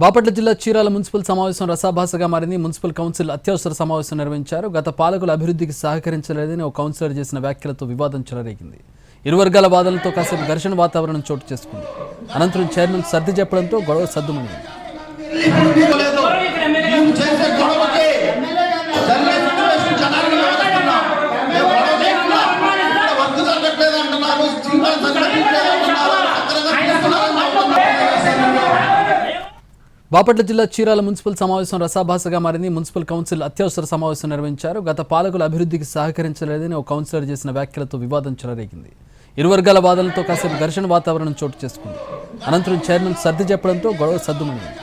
బాపట్ల జిల్లా చీరాల మున్సిపల్ సమావేశం రసాభాసగా మారింది. మున్సిపల్ కౌన్సిల్ అత్యవసర సమావేశం నిర్వహించారు. గత పాలకుల అభివృద్ధికి సహకరించలేదని ఒక కౌన్సిలర్ చేసిన వ్యాఖ్యలతో వివాదం చెలరేగింది. ఇరు వర్గాల వాదనలతో కాసేపు ఘర్షణ వాతావరణం చోటు చేసుకుంది. అనంతరం చైర్మన్ సర్ది చెప్పడంతో గొడవ సద్దుమణింది. బాపట్ల జిల్లా చీరాల మున్సిపల్ సమావేశం రసాభాసగా మారింది. మున్సిపల్ కౌన్సిల్ అత్యవసర సమావేశం నిర్వహించారు. గత పాలకుల అభివృద్ధికి సహకరించలేదని ఒక కౌన్సిలర్ చేసిన వ్యాఖ్యలతో వివాదం చెలరేగింది. ఇరు వర్గాల వాదనలతో కాసేపు ఘర్షణ వాతావరణం చోటు చేసుకుంది. అనంతరం చైర్మన్ సర్ది చెప్పడంతో గొడవ సద్దుమణింది.